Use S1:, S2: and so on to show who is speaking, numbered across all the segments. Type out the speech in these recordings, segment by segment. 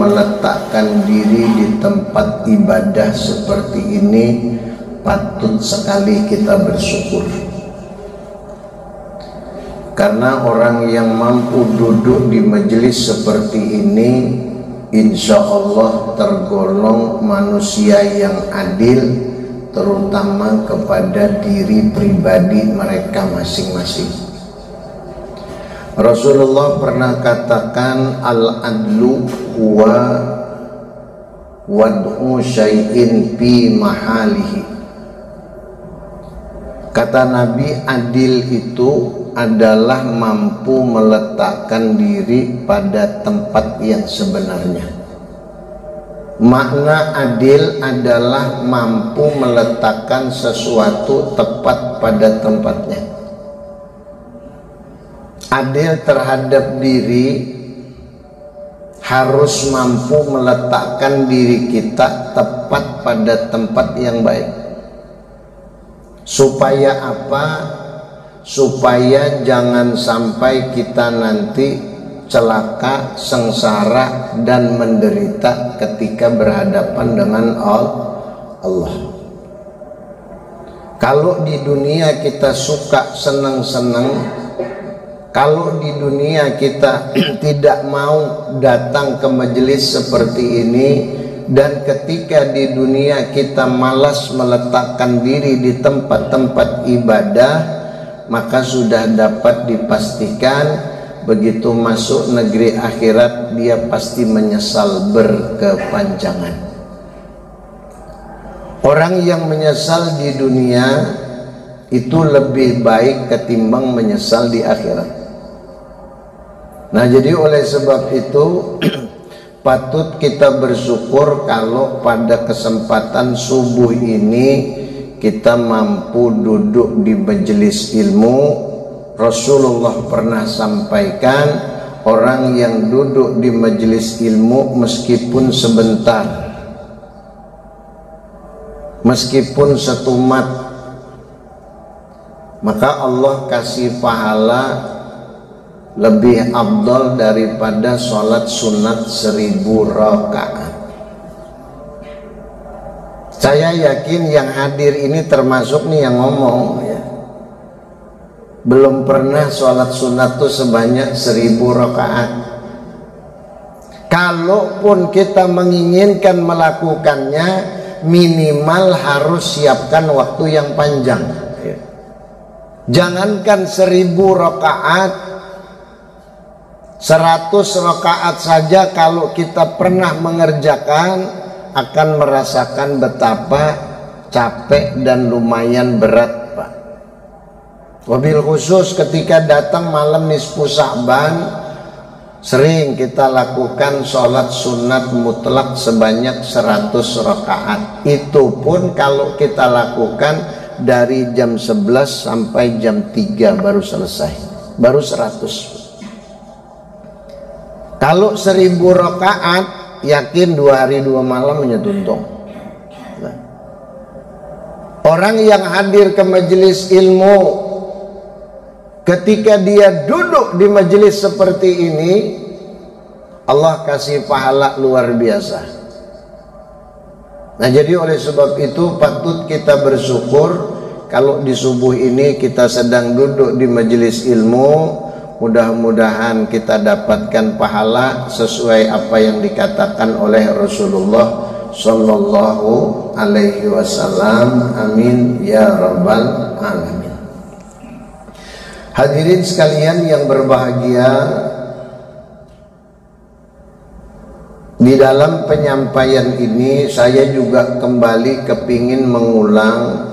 S1: meletakkan diri di tempat ibadah seperti ini, patut sekali kita bersyukur. Karena orang yang mampu duduk di majelis seperti ini, insya Allah tergolong manusia yang adil, terutama kepada diri pribadi mereka masing-masing. Rasulullah pernah katakan, al-adlu huwa wad'u syai'in fi mahalihi. Kata Nabi, adil itu adalah mampu meletakkan diri pada tempat yang sebenarnya. Makna adil adalah mampu meletakkan sesuatu tepat pada tempatnya. Adil terhadap diri harus mampu meletakkan diri kita tepat pada tempat yang baik. Supaya apa? Supaya jangan sampai kita nanti celaka, sengsara, dan menderita ketika berhadapan dengan Allah. Kalau di dunia kita suka senang-senang, kalau di dunia kita tidak mau datang ke majelis seperti ini, dan ketika di dunia kita malas meletakkan diri di tempat-tempat ibadah, maka sudah dapat dipastikan begitu masuk negeri akhirat dia pasti menyesal berkepanjangan. Orang yang menyesal di dunia itu lebih baik ketimbang menyesal di akhirat. Nah, jadi oleh sebab itu patut kita bersyukur kalau pada kesempatan subuh ini kita mampu duduk di majelis ilmu. Rasulullah pernah sampaikan, orang yang duduk di majelis ilmu meskipun sebentar, meskipun setumat, maka Allah kasih pahala lebih afdal daripada sholat sunat 1000 rakaat. Saya yakin yang hadir ini termasuk nih yang ngomong ya, belum pernah sholat sunat tuh sebanyak 1000 rakaat. Kalaupun kita menginginkan melakukannya, minimal harus siapkan waktu yang panjang. Jangankan 1000 rakaat, 100 rakaat saja kalau kita pernah mengerjakan akan merasakan betapa capek dan lumayan berat. Wabil khusus ketika datang malam nisfu Sya'ban, sering kita lakukan sholat sunat mutlak sebanyak 100 rakaat. Itu pun kalau kita lakukan dari jam 11 sampai jam 3 baru selesai, baru 100. Kalau 1000 rakaat, yakin 2 hari 2 malam tuntung. Orang yang hadir ke majelis ilmu, ketika dia duduk di majelis seperti ini, Allah kasih pahala luar biasa. Nah, jadi oleh sebab itu patut kita bersyukur kalau di subuh ini kita sedang duduk di majelis ilmu. Mudah-mudahan kita dapatkan pahala sesuai apa yang dikatakan oleh Rasulullah Sallallahu Alaihi Wasallam. Amin ya rabbal alamin. Hadirin sekalian yang berbahagia, di dalam penyampaian ini saya juga kembali kepingin mengulang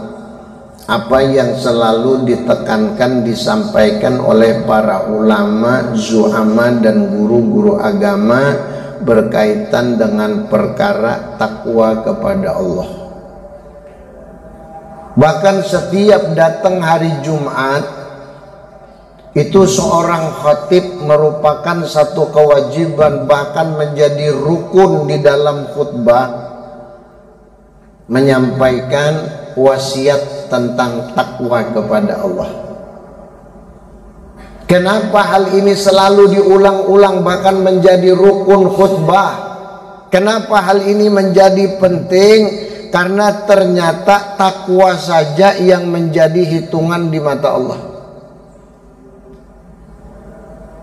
S1: apa yang selalu ditekankan, disampaikan oleh para ulama, zu'ama, dan guru-guru agama berkaitan dengan perkara takwa kepada Allah. Bahkan setiap datang hari Jumat, itu seorang khatib merupakan satu kewajiban, bahkan menjadi rukun di dalam khutbah, menyampaikan wasiat tentang takwa kepada Allah. Kenapa hal ini selalu diulang-ulang bahkan menjadi rukun khutbah? Kenapa hal ini menjadi penting? Karena ternyata takwa saja yang menjadi hitungan di mata Allah.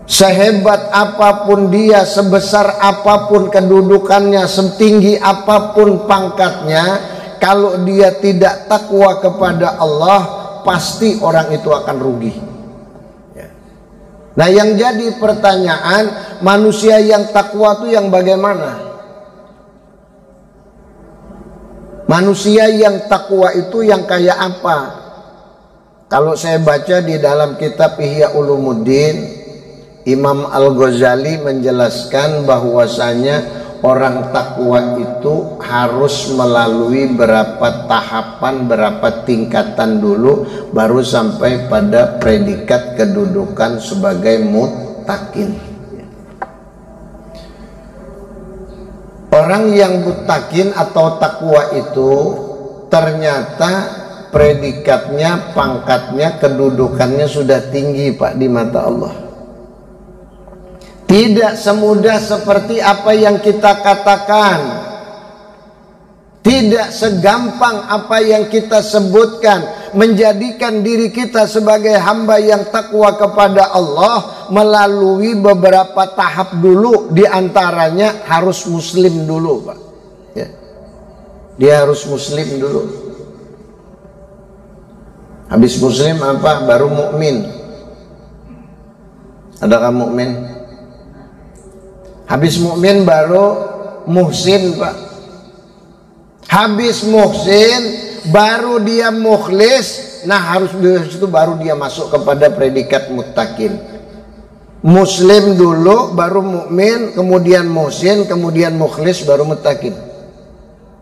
S1: Sehebat apapun dia, sebesar apapun kedudukannya, setinggi apapun pangkatnya, kalau dia tidak takwa kepada Allah, pasti orang itu akan rugi. Nah, yang jadi pertanyaan, manusia yang takwa itu yang bagaimana? Manusia yang takwa itu yang kayak apa? Kalau saya baca di dalam kitab Ihya Ulumuddin, Imam Al-Ghazali menjelaskan bahwasanya orang takwa itu harus melalui berapa tahapan, berapa tingkatan dulu baru sampai pada predikat kedudukan sebagai muttaqin. Orang yang muttaqin atau takwa itu ternyata predikatnya, pangkatnya, kedudukannya sudah tinggi Pak di mata Allah. Tidak semudah seperti apa yang kita katakan, tidak segampang apa yang kita sebutkan. Menjadikan diri kita sebagai hamba yang takwa kepada Allah melalui beberapa tahap dulu. Di antaranya harus muslim dulu Pak ya. Dia harus muslim dulu. Habis muslim apa? Baru mukmin. Adakah mukmin? Habis mukmin baru muhsin Pak. Habis muhsin baru dia mukhlis. Nah, harus dari situ baru dia masuk kepada predikat muttaqin. Muslim dulu, baru mukmin, kemudian muhsin, kemudian mukhlis, baru muttaqin.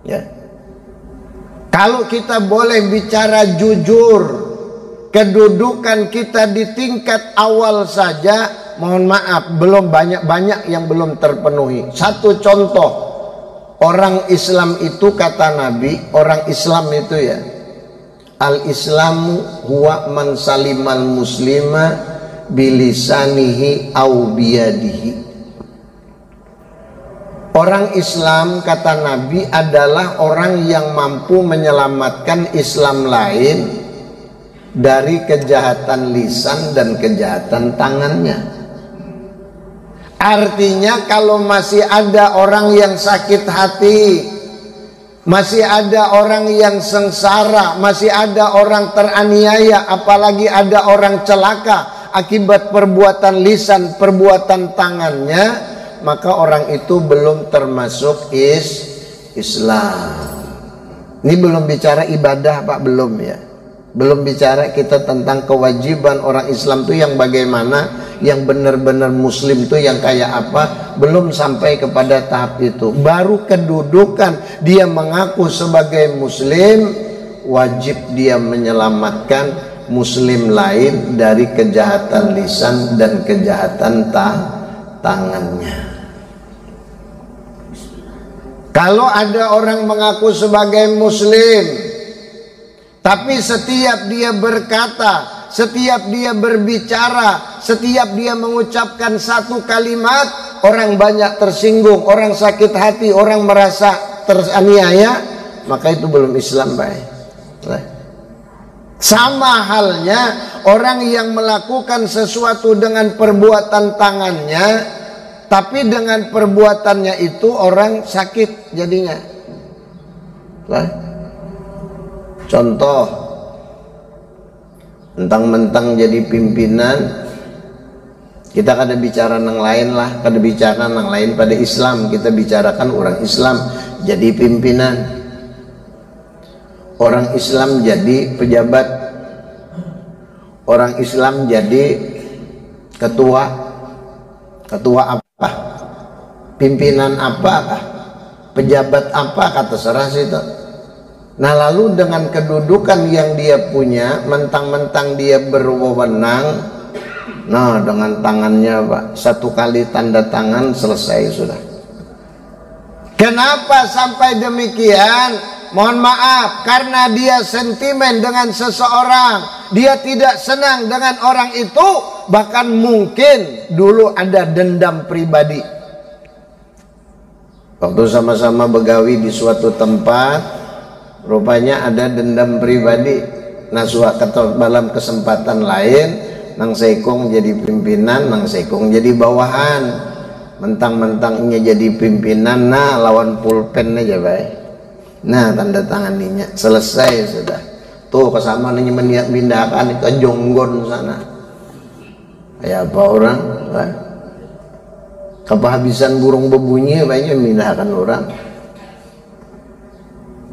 S1: Ya. Kalau kita boleh bicara jujur, kedudukan kita di tingkat awal saja, mohon maaf, belum banyak yang belum terpenuhi. Satu contoh, orang Islam itu kata Nabi, orang Islam itu ya, al-Islamu huwa man salimal muslima bilisanihi au biyadihi. Orang Islam kata Nabi adalah orang yang mampu menyelamatkan Islam lain dari kejahatan lisan dan kejahatan tangannya. Artinya kalau masih ada orang yang sakit hati, masih ada orang yang sengsara, masih ada orang teraniaya, apalagi ada orang celaka akibat perbuatan lisan, perbuatan tangannya, maka orang itu belum termasuk Islam. Ini belum bicara ibadah Pak, belum ya. Belum bicara kita tentang kewajiban orang Islam itu yang bagaimana, yang benar-benar muslim itu yang kayak apa, belum sampai kepada tahap itu. Baru kedudukan dia mengaku sebagai muslim, wajib dia menyelamatkan muslim lain dari kejahatan lisan dan kejahatan tangannya. Kalau ada orang mengaku sebagai muslim, tapi setiap dia berkata, setiap dia berbicara, setiap dia mengucapkan satu kalimat, orang banyak tersinggung, orang sakit hati, orang merasa teraniaya, maka itu belum Islam baik. Sama halnya orang yang melakukan sesuatu dengan perbuatan tangannya, tapi dengan perbuatannya itu orang sakit jadinya. Contoh, mentang-mentang jadi pimpinan, kita kada bicara nang lain lah, kada bicara nang lain pada Islam, kita bicarakan orang Islam jadi pimpinan, orang Islam jadi pejabat, orang Islam jadi ketua apa, pimpinan apa, pejabat apa, kata serah situ. Nah, lalu dengan kedudukan yang dia punya, mentang-mentang dia berwenang, nah dengan tangannya Pak, satu kali tanda tangan selesai sudah. Kenapa sampai demikian? Mohon maaf, karena dia sentimen dengan seseorang, dia tidak senang dengan orang itu, bahkan mungkin dulu ada dendam pribadi. Waktu sama-sama begawi di suatu tempat, rupanya ada dendam pribadi. Nah, dalam kesempatan lain, nang sekong jadi pimpinan, nang sekong jadi bawahan. Mentang-mentangnya jadi pimpinan, nah lawan pulpen aja baik. Nah, tanda tanganinya selesai sudah. Tuh kesama nih memindahkan ke Jonggon sana. Kayak apa orang? Kehabisan burung berbunyi banyak memindahkan orang.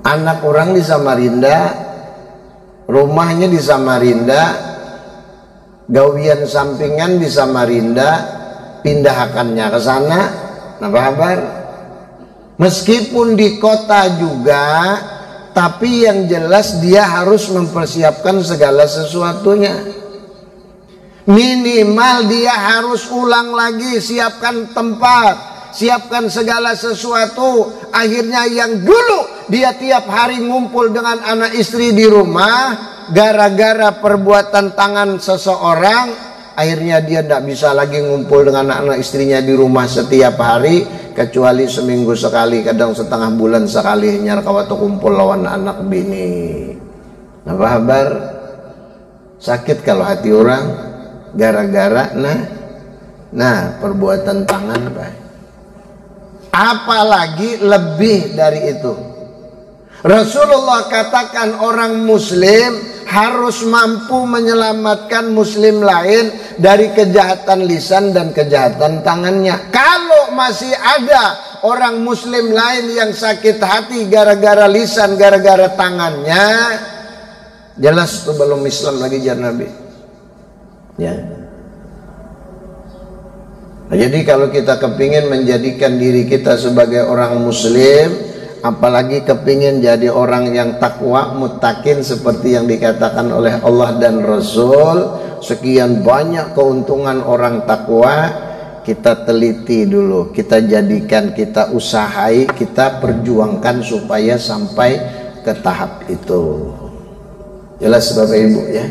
S1: Anak orang di Samarinda, rumahnya di Samarinda, gawian sampingan di Samarinda, pindahkannya ke sana. Apa kabar? Meskipun di kota juga, tapi yang jelas dia harus mempersiapkan segala sesuatunya. Minimal dia harus ulang lagi, siapkan tempat, siapkan segala sesuatu. Akhirnya yang dulu dia tiap hari ngumpul dengan anak istri di rumah, gara-gara perbuatan tangan seseorang, akhirnya dia tidak bisa lagi ngumpul dengan anak istrinya di rumah setiap hari, kecuali seminggu sekali, kadang setengah bulan sekali nyar kawatu kumpul lawan anak bini. Apa kabar? Sakit kalau hati orang gara-gara nah perbuatan tangan baik. Apalagi lebih dari itu, Rasulullah katakan orang muslim harus mampu menyelamatkan muslim lain dari kejahatan lisan dan kejahatan tangannya. Kalau masih ada orang muslim lain yang sakit hati gara-gara lisan, gara-gara tangannya, jelas itu belum Islam lagi jar Nabi. Ya. Nah, jadi kalau kita kepingin menjadikan diri kita sebagai orang muslim, apalagi kepingin jadi orang yang takwa, muttaqin seperti yang dikatakan oleh Allah dan Rasul, sekian banyak keuntungan orang takwa, kita teliti dulu, kita jadikan, kita usahai, kita perjuangkan supaya sampai ke tahap itu. Jelas Bapak Ibu ya.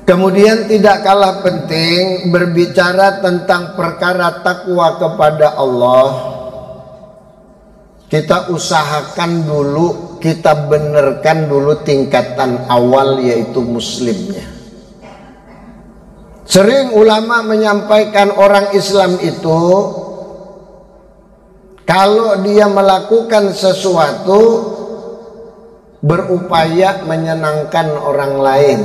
S1: Kemudian tidak kalah penting berbicara tentang perkara takwa kepada Allah. Kita usahakan dulu, kita benarkan dulu tingkatan awal, yaitu muslimnya. Sering ulama menyampaikan orang Islam itu kalau dia melakukan sesuatu berupaya menyenangkan orang lain.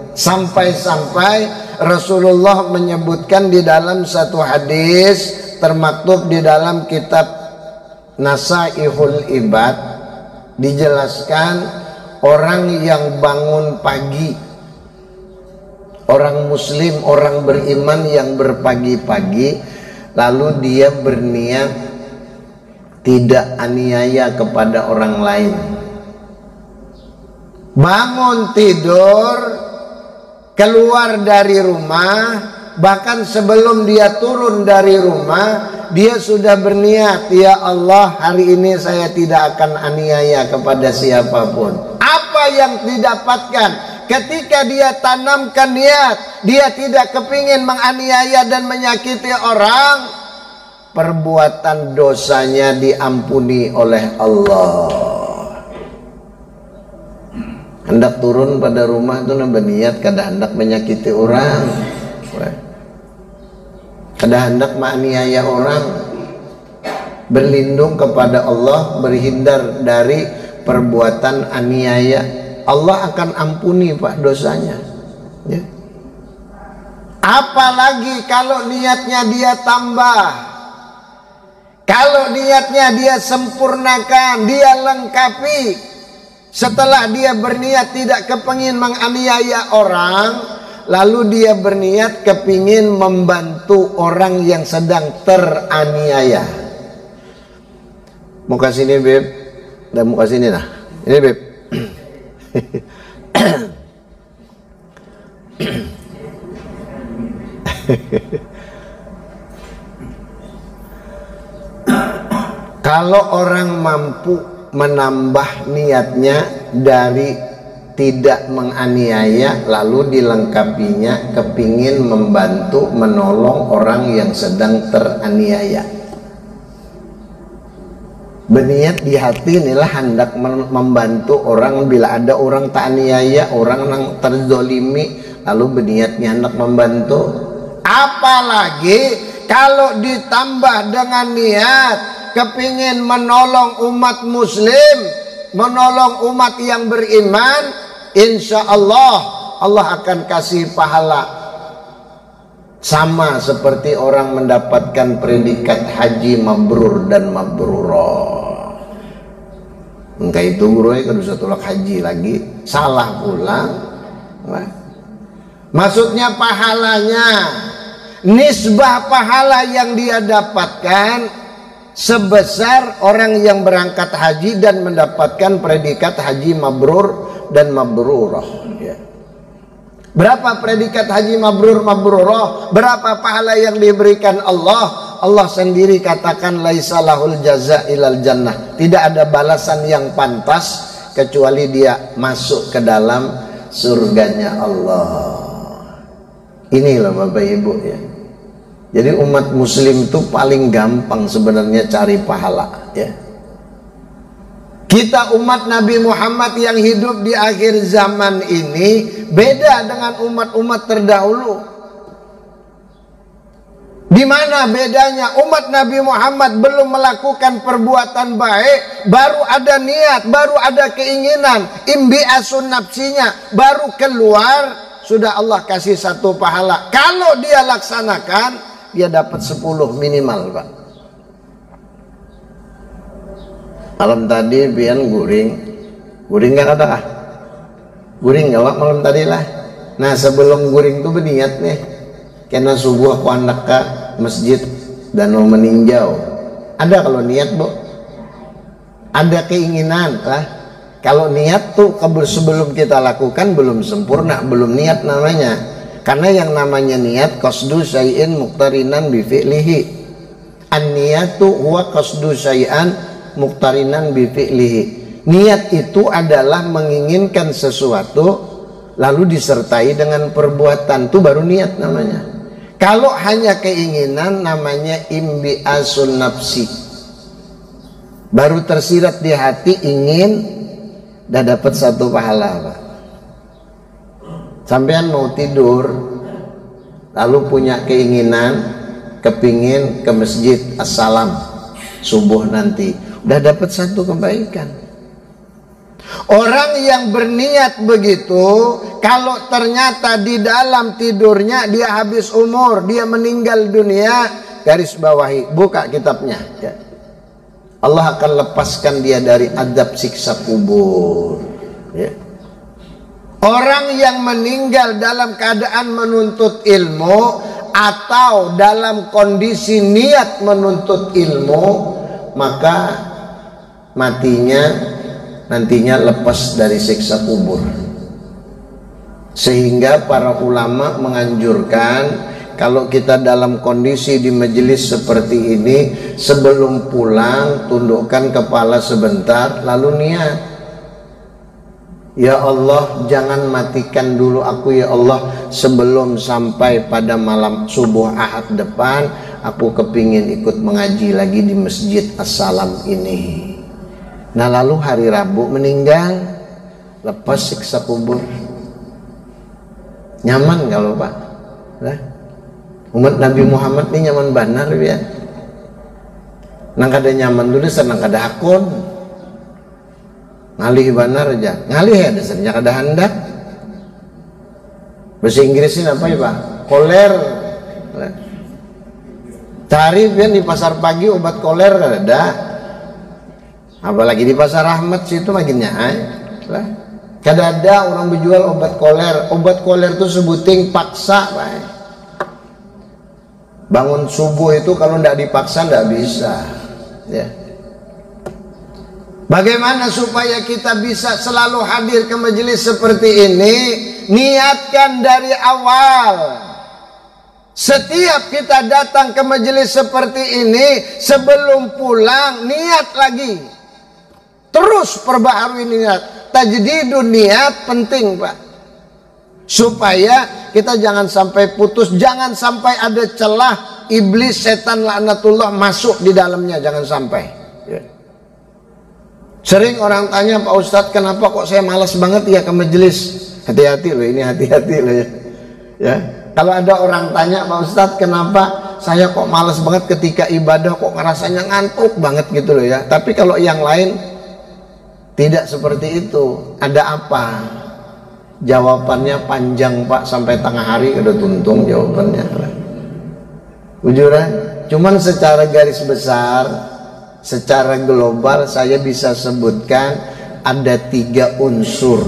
S1: Sampai-sampai Rasulullah menyebutkan di dalam satu hadis termaktub di dalam kitab Nasaihul Ibad, dijelaskan orang yang bangun pagi, orang muslim, orang beriman yang berpagi-pagi, lalu dia berniat tidak aniaya kepada orang lain. Bangun tidur, keluar dari rumah, bahkan sebelum dia turun dari rumah, dia sudah berniat, ya Allah, hari ini saya tidak akan aniaya kepada siapapun. Apa yang didapatkan ketika dia tanamkan niat, dia tidak kepingin menganiaya dan menyakiti orang, perbuatan dosanya diampuni oleh Allah. Hendak turun pada rumah itu berniat kada hendak menyakiti orang, kada hendak menganiaya orang, berlindung kepada Allah, berhindar dari perbuatan aniaya. Allah akan ampuni Pak dosanya ya. Apalagi kalau niatnya dia tambah, kalau niatnya dia sempurnakan, dia lengkapi. Setelah dia berniat tidak kepingin menganiaya orang, lalu dia berniat kepingin membantu orang yang sedang teraniaya. Muka sini Beb, dan muka sini nah. Ini Beb. Kalau orang mampu menambah niatnya dari tidak menganiaya, lalu dilengkapinya kepingin membantu menolong orang yang sedang teraniaya, Berniat di hati inilah hendak membantu orang bila ada orang tak aniaya, orang yang terzolimi, lalu berniatnya hendak membantu. Apalagi kalau ditambah dengan niat kepingin menolong umat muslim, menolong umat yang beriman, insya Allah Allah akan kasih pahala sama seperti orang mendapatkan predikat haji mabrur dan mabrurah. Enggak itu guru kalau bisa tolak haji lagi salah pula. Maksudnya pahalanya, nisbah pahala yang dia dapatkan sebesar orang yang berangkat haji dan mendapatkan predikat haji mabrur dan mabrurah. Berapa predikat haji mabrur mabrurah, berapa pahala yang diberikan Allah. Allah sendiri katakan laisa lahul jaza ilal jannah, tidak ada balasan yang pantas kecuali dia masuk ke dalam surganya Allah. Inilah Bapak Ibu ya. Jadi umat muslim itu paling gampang sebenarnya cari pahala ya. Kita umat Nabi Muhammad yang hidup di akhir zaman ini beda dengan umat-umat terdahulu. Di mana bedanya? Umat Nabi Muhammad belum melakukan perbuatan baik, baru ada niat, baru ada keinginan, imbi'asun nafsinya, baru keluar, sudah Allah kasih satu pahala. Kalau dia laksanakan, dia dapat 10 minimal, Pak. Malam tadi pian guring gak kata ah? Guring gak malam tadi lah. Nah sebelum guring tuh berniat nih, karena subuh aku anak ke masjid dan mau meninjau. Ada kalau niat bu, ada keinginan lah. Kalau niat tuh sebelum kita lakukan belum sempurna, belum niat namanya. Karena yang namanya niat qasdu syai'in muqtarinan bi fi'lihi. An-niyatu huwa qasdu syai'an muqtarinan bi fi'lihi. Niat itu adalah menginginkan sesuatu lalu disertai dengan perbuatan, itu baru niat namanya. Kalau hanya keinginan namanya imbi'asun nafsi, baru tersirat di hati ingin, dah dapat satu pahala Pak. Sampean mau tidur lalu punya keinginan kepingin ke masjid assalam subuh nanti, udah dapat satu kebaikan. Orang yang berniat begitu, kalau ternyata di dalam tidurnya dia habis umur, dia meninggal dunia, garis bawahi, buka kitabnya ya. Allah akan lepaskan dia dari azab siksa kubur ya. Orang yang meninggal dalam keadaan menuntut ilmu atau dalam kondisi niat menuntut ilmu, maka matinya nantinya lepas dari siksa kubur. Sehingga para ulama menganjurkan kalau kita dalam kondisi di majelis seperti ini, sebelum pulang tundukkan kepala sebentar lalu niat, ya Allah jangan matikan dulu aku ya Allah, sebelum sampai pada malam subuh Ahad depan aku kepingin ikut mengaji lagi di masjid Assalam ini. Nah lalu hari Rabu meninggal, lepas siksa kubur. Nyaman kalau Pak nah, umat Nabi Muhammad ini nyaman benar ya. Nang kada nyaman dulu senang kada akun ngalih benar aja, ngalih ya dasarnya kada hendak. Bahasa Inggrisnya apa ya Pak? Koler. Cari pian di pasar pagi obat koler kada ada. Apalagi di pasar Ahmad situ makin nyai lah. Kada ada orang berjual obat koler. Obat koler itu sebuting paksa Pak. Bangun subuh itu kalau tidak dipaksa tidak bisa ya. Bagaimana supaya kita bisa selalu hadir ke majelis seperti ini? Niatkan dari awal. Setiap kita datang ke majelis seperti ini, sebelum pulang niat lagi. Terus perbaharui niat. Tajdidun niat penting Pak. Supaya kita jangan sampai putus, jangan sampai ada celah iblis, setan laknatullah masuk di dalamnya, jangan sampai ya. Sering orang tanya, Pak Ustadz, kenapa kok saya malas banget ya ke majelis? Hati-hati loh, ini hati-hati loh ya. Ya, kalau ada orang tanya, Pak Ustadz, kenapa saya kok malas banget ketika ibadah, kok ngerasanya ngantuk banget gitu loh ya. Tapi kalau yang lain tidak seperti itu. Ada apa? Jawabannya panjang Pak, sampai tengah hari udah tuntung jawabannya. Ujuran, cuman secara garis besar, secara global saya bisa sebutkan ada 3 unsur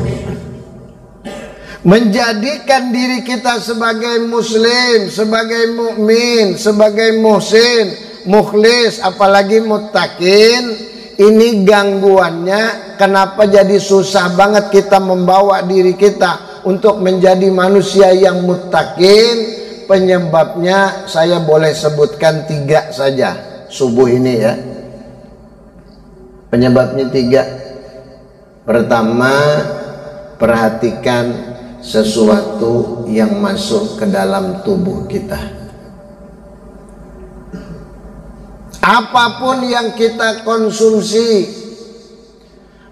S1: menjadikan diri kita sebagai muslim, sebagai mukmin, sebagai muhsin, mukhlis, apalagi muttaqin. Ini gangguannya, kenapa jadi susah banget kita membawa diri kita untuk menjadi manusia yang muttaqin. Penyebabnya saya boleh sebutkan 3 saja subuh ini ya. Penyebabnya 3. Pertama, perhatikan sesuatu yang masuk ke dalam tubuh kita. Apapun yang kita konsumsi,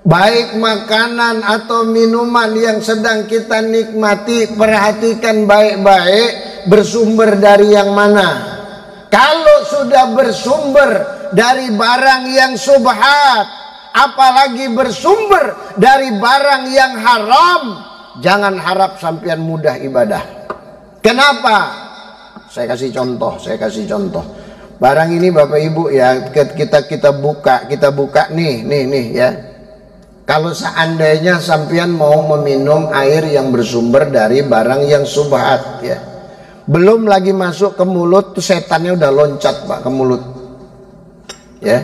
S1: baik makanan atau minuman yang sedang kita nikmati, perhatikan baik-baik bersumber dari yang mana. Kalau sudah bersumber dari barang yang subhat, apalagi bersumber dari barang yang haram, jangan harap sampean mudah ibadah. Kenapa? Saya kasih contoh. Barang ini Bapak Ibu ya, kita buka nih ya. Kalau seandainya sampean mau meminum air yang bersumber dari barang yang subhat ya, belum lagi masuk ke mulut tuh setannya udah loncat Pak ke mulut. Ya.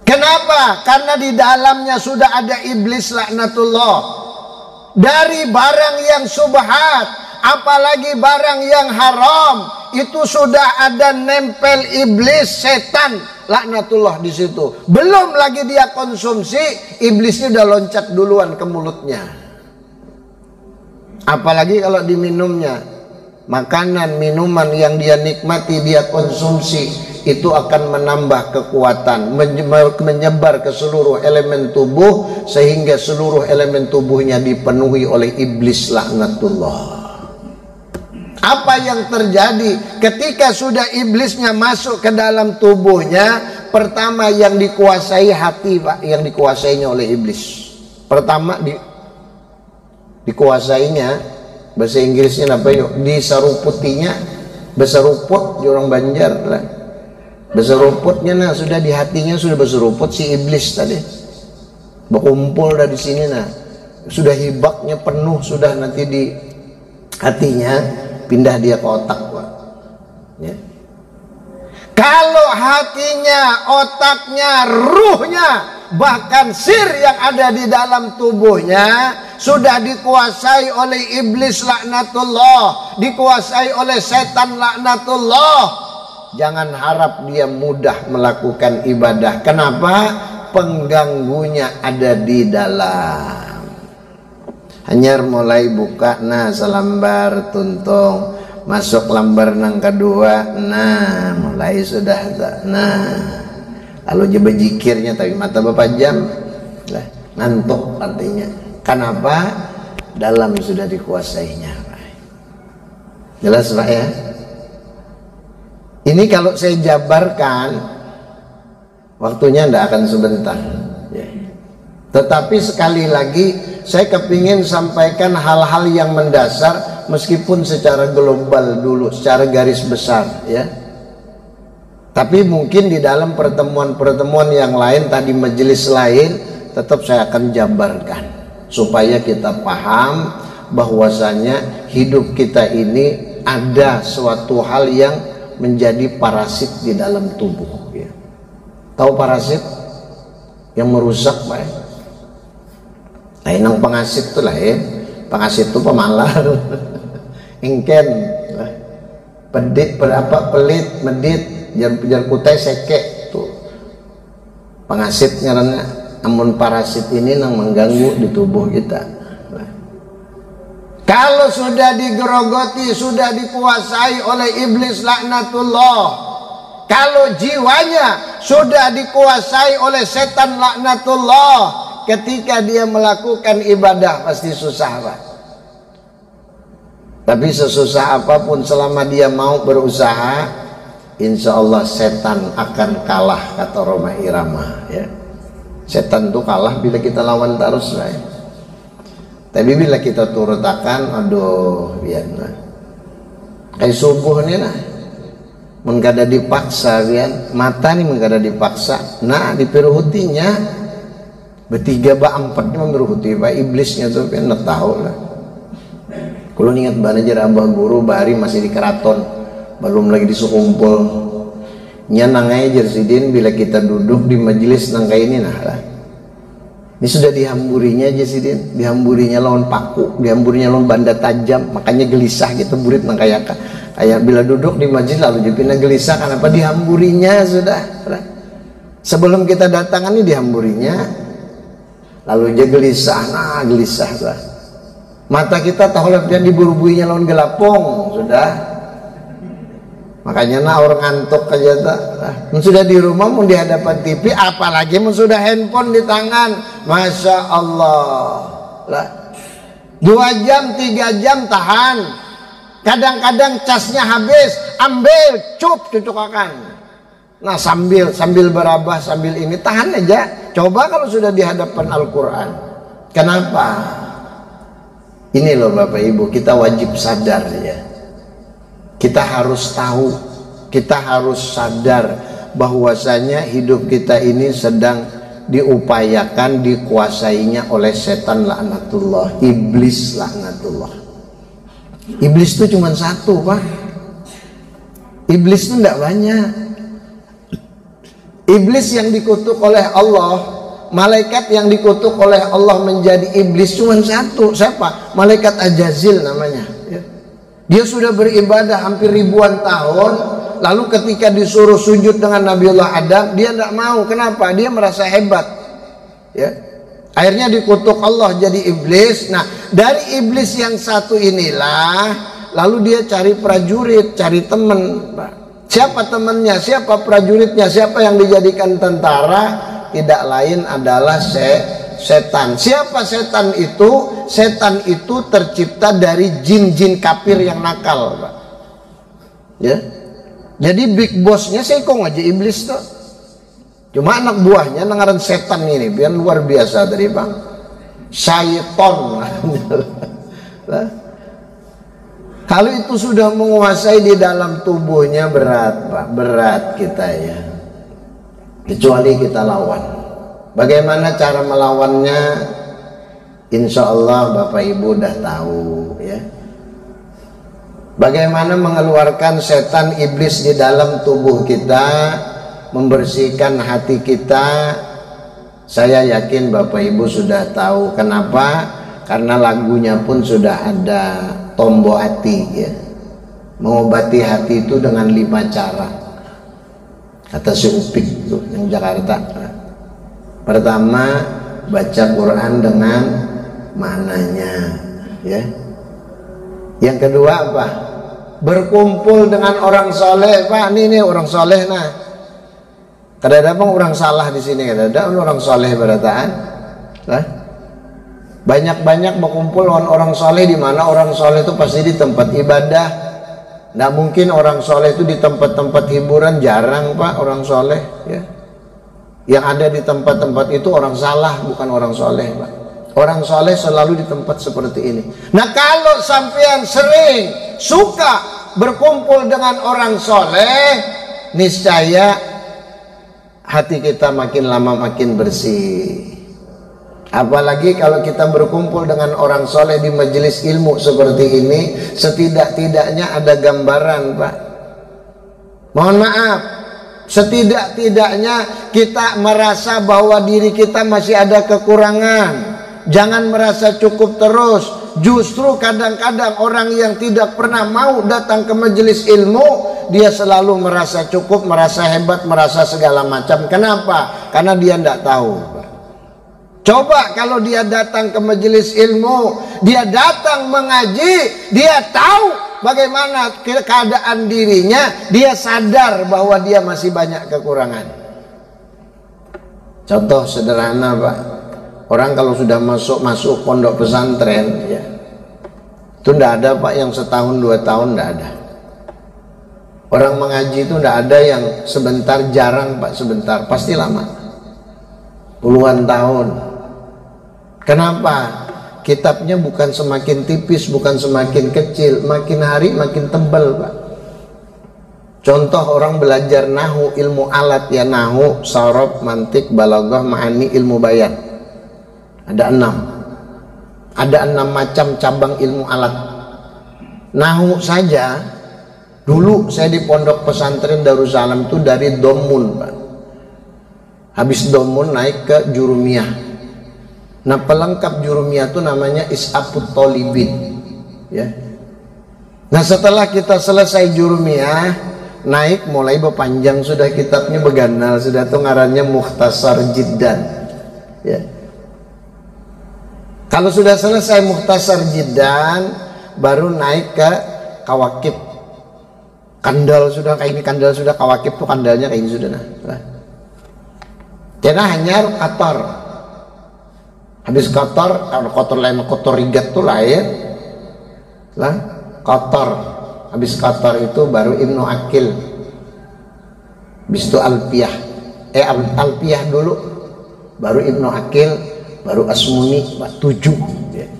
S1: Kenapa? Karena di dalamnya sudah ada iblis laknatullah. Dari barang yang subhat, apalagi barang yang haram, itu sudah ada nempel iblis, setan laknatullah di situ. Belum lagi dia konsumsi, iblisnya udah loncat duluan ke mulutnya. Apalagi kalau diminumnya, makanan, minuman yang dia nikmati, dia konsumsi, itu akan menambah kekuatan, menyebar ke seluruh elemen tubuh, sehingga seluruh elemen tubuhnya dipenuhi oleh iblis laknatullah. Apa yang terjadi ketika sudah iblisnya masuk ke dalam tubuhnya? Pertama yang dikuasai hati Pak, yang dikuasainya oleh iblis. Pertama dikuasainya, bahasa Inggrisnya apa yuk? Disaruputinya, beseruput orang Banjar lah. Beseruputnya nah sudah di hatinya sudah beseruput si iblis tadi. Berkumpul dari sini nah. Sudah hibaknya penuh sudah nanti di hatinya, pindah dia ke otak Pak. Ya. Kalau hatinya, otaknya, ruhnya, bahkan sir yang ada di dalam tubuhnya sudah dikuasai oleh iblis laknatullah, dikuasai oleh setan laknatullah, jangan harap dia mudah melakukan ibadah. Kenapa? Pengganggunya ada di dalam. Hanyar mulai buka, nah selambar tuntung, masuk lambar nang kedua, nah mulai sudah, nah lalu dia berzikirnya tapi mata bapak jam lah, ngantuk artinya. Kenapa? Dalam sudah dikuasainya. Jelas Pak ya? Ini kalau saya jabarkan waktunya tidak akan sebentar ya. Tetapi sekali lagi saya kepingin sampaikan hal-hal yang mendasar, meskipun secara global dulu, secara garis besar ya. Tapi mungkin di dalam pertemuan-pertemuan yang lain, tadi majelis lain, tetap saya akan jabarkan supaya kita paham bahwasanya hidup kita ini ada suatu hal yang menjadi parasit di dalam tubuh ya. Tahu parasit yang merusak Pak? Lain pengasit itu lah ya. Pengasit itu pemalar. Ingken pedit, pelit, medit, jar kutai seke tuh. Pengasit ngaranna. Namun parasit ini yang mengganggu di tubuh kita. Kalau sudah digerogoti, sudah dikuasai oleh iblis laknatullah, kalau jiwanya sudah dikuasai oleh setan laknatullah. Ketika dia melakukan ibadah pasti susah, Pak. Tapi sesusah apapun selama dia mau berusaha, insya Allah setan akan kalah, kata Roma Irama, ya. Setan itu kalah bila kita lawan terus, ya. Tapi bila kita turutakan, aduh, biar nah. Kayak subuh nih nah, mengkada dipaksa, biar mata nih mengkada dipaksa, nah diperuhutinya bertiga ba empat memberuhuti, Pak, iblisnya tuh biar nak tahu lah. Kalau ingat banajar abah guru bahari masih di keraton, belum lagi disukumpul. Nya nangai jersidin bila kita duduk di majelis nangka ini nah lah. Ini sudah dihamburinya jersidin, dihamburinya lawan paku, dihamburinya lawan benda tajam, makanya gelisah gitu murid nang kayak bila duduk di majelis lalu dipindah gelisah karena apa? Dihamburinya sudah. Sebelum kita datangan ini dihamburinya, lalu dia gelisah, nah gelisah lah. Mata kita tahu dia diburu-buinya lawan gelapong sudah. Makanya nah orang ngantuk aja tak. Sudah di rumah mau di hadapan TV, apalagi sudah handphone di tangan, masya Allah. Lah, 2 jam 3 jam tahan. Kadang-kadang casnya habis, ambil, cucukakan. Nah sambil berabah sambil ini tahan aja. Coba kalau sudah di hadapan Al-Quran. Kenapa? Ini loh Bapak Ibu, kita wajib sadar ya. Kita harus tahu, kita harus sadar bahwasanya hidup kita ini sedang diupayakan dikuasainya oleh setan laknatullah, iblis laknatullah. Iblis itu cuma satu, Pak. Iblis itu tidak banyak. Iblis yang dikutuk oleh Allah, malaikat yang dikutuk oleh Allah menjadi iblis cuma satu. Siapa? Malaikat Ajazil namanya. Dia sudah beribadah hampir ribuan tahun. Lalu ketika disuruh sujud dengan Nabiullah Adam, dia tidak mau. Kenapa? Dia merasa hebat. Ya. Akhirnya dikutuk Allah jadi iblis. Nah, dari iblis yang satu inilah, lalu dia cari prajurit, cari teman. Siapa temannya? Siapa prajuritnya? Siapa yang dijadikan tentara? Tidak lain adalah setan. Siapa setan itu? Setan itu tercipta dari jin-jin kafir yang nakal, Pak. Ya. Jadi big bossnya sekong aja iblis tuh. Cuma anak buahnya nengaran setan ini, biar luar biasa tadi, Bang. Syaiton. Kalau itu sudah menguasai di dalam tubuhnya berat, Pak. Berat kita ya. Kecuali kita lawan. Bagaimana cara melawannya? Insya Allah Bapak Ibu udah tahu ya. Bagaimana mengeluarkan setan iblis di dalam tubuh kita, membersihkan hati kita. Saya yakin Bapak Ibu sudah tahu. Kenapa? Karena lagunya pun sudah ada, Tombo Hati ya. Mengobati hati itu dengan 5 cara. Kata si Upik tuh yang Jakarta. Pertama, baca Quran dengan maknanya ya. Yang kedua apa? Berkumpul dengan orang soleh, Pak. Ini orang soleh nah. Kadang-kadang orang salah di sini, kadang-kadang orang soleh berataan. Nah, banyak-banyak berkumpul dengan orang soleh. Di mana orang soleh itu pasti di tempat ibadah. Nggak mungkin orang soleh itu di tempat-tempat hiburan, jarang Pak orang soleh ya. Yang ada di tempat-tempat itu orang salah, bukan orang soleh, Pak. Orang soleh selalu di tempat seperti ini. Nah kalau sampean sering suka berkumpul dengan orang soleh, niscaya hati kita makin lama makin bersih. Apalagi kalau kita berkumpul dengan orang soleh di majelis ilmu seperti ini, setidak-tidaknya ada gambaran, Pak. Mohon maaf, setidak-tidaknya kita merasa bahwa diri kita masih ada kekurangan. Jangan merasa cukup terus. Justru kadang-kadang orang yang tidak pernah mau datang ke majelis ilmu, dia selalu merasa cukup, merasa hebat, merasa segala macam. Kenapa? Karena dia tidak tahu. Coba kalau dia datang ke majelis ilmu, dia datang mengaji, dia tahu bagaimana keadaan dirinya, dia sadar bahwa dia masih banyak kekurangan. Contoh sederhana Pak, orang kalau sudah masuk pondok pesantren ya, itu ndak ada Pak yang setahun 2 tahun, ndak ada. Orang mengaji itu ndak ada yang sebentar, jarang Pak, sebentar, pasti lama, puluhan tahun. Kenapa? Kitabnya bukan semakin tipis, bukan semakin kecil, makin hari makin tebal Pak. Contoh orang belajar nahu, ilmu alat ya, nahu, sorob, mantik, balaghah, ma'ani, ilmu bayan. Ada 6. Ada 6 macam cabang ilmu alat. Nahu saja, dulu saya di pondok pesantren Darussalam itu dari domun Pak. Habis domun naik ke jurumiyah. Nah pelengkap jurumiyah itu namanya Is'afut Tolibin ya. Nah setelah kita selesai jurumiyah, naik mulai berpanjang sudah kitabnya, beganal sudah, tuh ngarannya Mukhtasar Jiddan ya. Kalau sudah selesai Mukhtasar Jiddan, baru naik ke Kawakib. Kandal sudah kayak ini, kandal sudah, Kawakib tuh kandalnya kayak ini sudah. Nah karena hanya kotor. Habis kotor, kalau kotor lain, kotor rigat tuh lain lah, kotor. Habis kotor itu baru Ibnu Aqil, habis itu Alpiyah, Alpiyah dulu, baru Ibnu Aqil, baru Asmuni, 7 ya.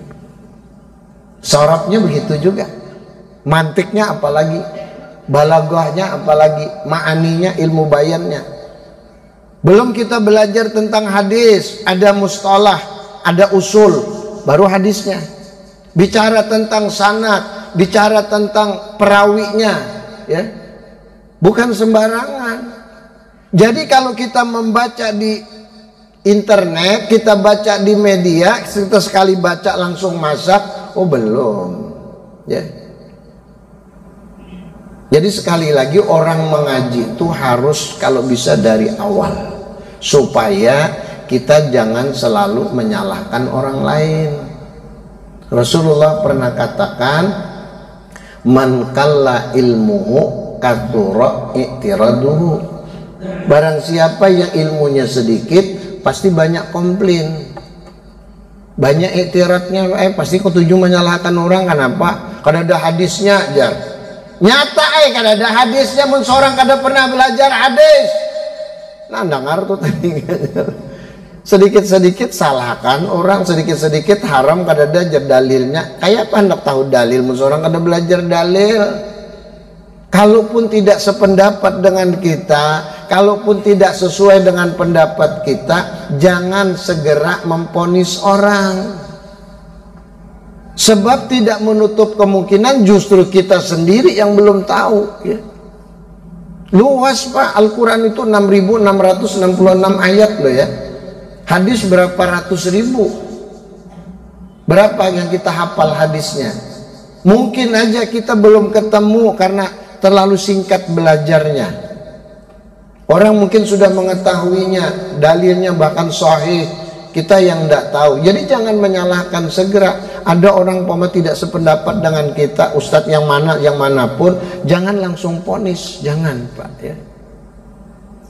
S1: Sorabnya begitu juga, mantiknya apalagi, balaghahnya apalagi, ma'aninya, ilmu bayannya. Belum kita belajar tentang hadis, ada mustalah, ada usul, baru hadisnya. Bicara tentang sanad, bicara tentang perawinya ya, bukan sembarangan. Jadi kalau kita membaca di internet, kita baca di media, kita sekali baca langsung masak, oh belum ya. Jadi sekali lagi orang mengaji itu harus kalau bisa dari awal, supaya kita jangan selalu menyalahkan orang lain. Rasulullah pernah katakan, man kalla ilmuhu kathura i'tiraduhu. Barang siapa yang ilmunya sedikit, pasti banyak komplain, banyak i'tiradnya, pasti ketujuh menyalahkan orang. Kenapa? Karena ada hadisnya aja. Nyata karena ada hadisnya, mun seorang kada pernah belajar hadis. Nah, dengar tuh tadi. Sedikit-sedikit salahkan orang, sedikit-sedikit haram kada ada dalilnya. Kayak apa hendak tahu dalil, mun seorang kada belajar dalil. Kalaupun tidak sependapat dengan kita, kalaupun tidak sesuai dengan pendapat kita, jangan segera memponis orang. Sebab tidak menutup kemungkinan justru kita sendiri yang belum tahu ya. Luas Pak, Al-Quran itu 6.666 ayat loh ya. Hadis berapa ratus ribu. Berapa yang kita hafal hadisnya? Mungkin aja kita belum ketemu karena terlalu singkat belajarnya. Orang mungkin sudah mengetahuinya, dalilnya bahkan sahih, kita yang tidak tahu. Jadi jangan menyalahkan segera. Ada orang poma tidak sependapat dengan kita, ustadz yang mana, yang manapun, jangan langsung ponis, jangan Pak ya.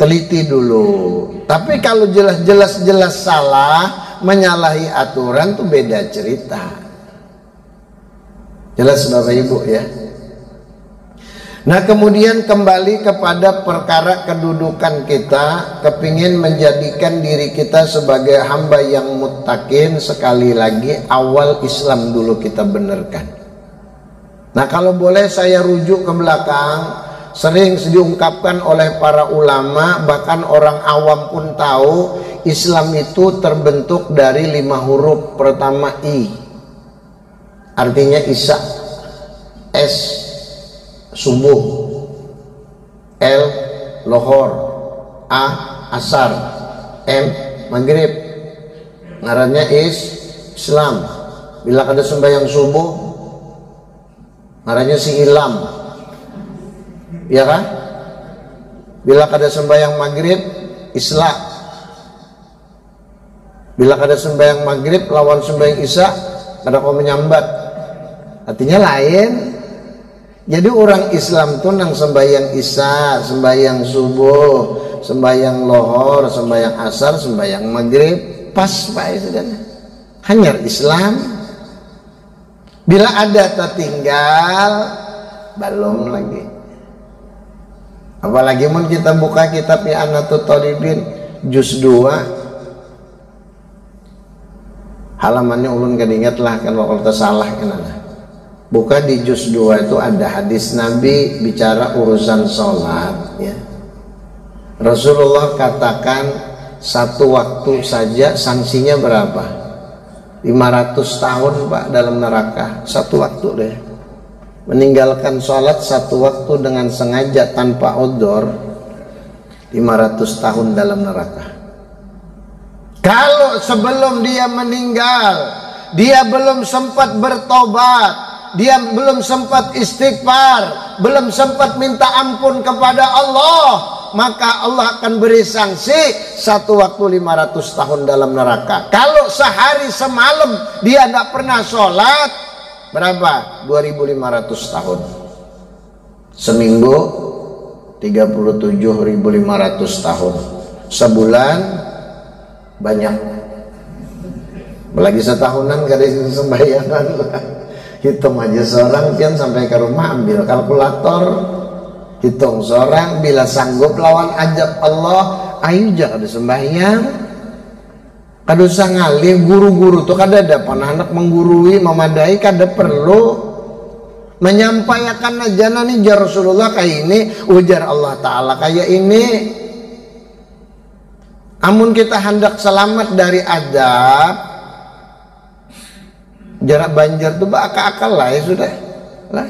S1: Teliti dulu. Tapi kalau jelas salah, menyalahi aturan tuh beda cerita. Jelas Bapak Ibu ya. Nah kemudian kembali kepada perkara kedudukan kita, kepingin menjadikan diri kita sebagai hamba yang muttaqin. Sekali lagi awal Islam dulu kita benarkan. Nah kalau boleh saya rujuk ke belakang, sering diungkapkan oleh para ulama, bahkan orang awam pun tahu, Islam itu terbentuk dari 5 huruf. Pertama I, artinya Isya. S, subuh. L, lohor. A, asar. M, maghrib. Ngarannya Islam. Bila ada sembahyang subuh, ngarannya si ilam, ya kan? Bila ada sembahyang maghrib, Islam. Bila ada sembahyang maghrib lawan sembahyang isya, kada kau menyambat, artinya lain. Jadi orang Islam tuh nang sembahyang isya, sembahyang subuh, sembahyang lohor, sembahyang asar, sembahyang maghrib, pas Pak itu kan. Hanya Islam. Bila ada tertinggal, belum lagi. Apalagi mun kita buka kitab I'anatul Thalibin juz 2, halamannya ulun kan ingat lah kan kalau salah kan. Buka di juz 2 itu ada hadis Nabi bicara urusan sholat ya. Rasulullah katakan satu waktu saja sanksinya berapa? 500 tahun Pak dalam neraka. Satu waktu deh. Meninggalkan sholat satu waktu dengan sengaja tanpa udhur 500 tahun dalam neraka. Kalau sebelum dia meninggal dia belum sempat bertobat, dia belum sempat istighfar, belum sempat minta ampun kepada Allah, maka Allah akan beri sanksi satu waktu 500 tahun dalam neraka. Kalau sehari semalam dia tidak pernah sholat, berapa? 2500 tahun. Seminggu 37.500 tahun. Sebulan banyak. Apalagi setahunan kada sembahyangan. Hitung aja seorang pian sampai ke rumah ambil kalkulator, hitung seorang bila sanggup lawan ajab Allah, ayo jangan sembahyang. Kada usah ngalih guru-guru tuh kada ada anak menggurui memadai, kada perlu menyampaikan aja nih jar Rasulullah kayak ini, ujar Allah Ta'ala kayak ini. Amun kita hendak selamat dari adab, jarak banjir tuh akal-akal lah ya sudah lah.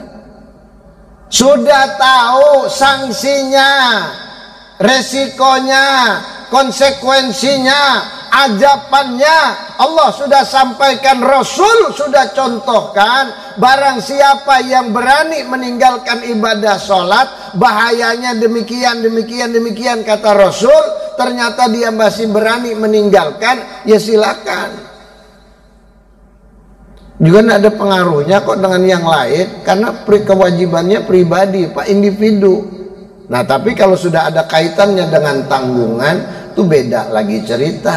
S1: Sudah tahu sanksinya, resikonya, konsekuensinya, ajabannya Allah sudah sampaikan, Rasul sudah contohkan. Barang siapa yang berani meninggalkan ibadah sholat, bahayanya demikian, demikian, demikian kata Rasul. Ternyata dia masih berani meninggalkan, ya silakan. Juga tidak ada pengaruhnya kok dengan yang lain, karena kewajibannya pribadi Pak, individu. Nah tapi kalau sudah ada kaitannya dengan tanggungan, itu beda lagi cerita.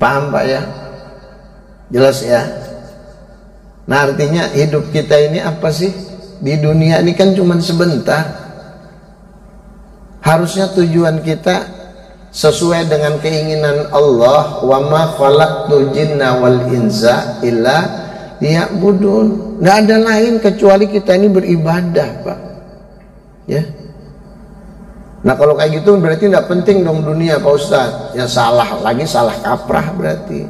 S1: Paham Pak ya? Jelas ya? Nah artinya hidup kita ini apa sih? Di dunia ini kan cuma sebentar. Harusnya tujuan kita sesuai dengan keinginan Allah, wa ma khalaqtul jinna wal insa illa liya'budun. Nggak ada lain kecuali kita ini beribadah Pak ya. Nah kalau kayak gitu berarti tidak penting dong dunia Pak Ustadz. Ya salah lagi, salah kaprah berarti.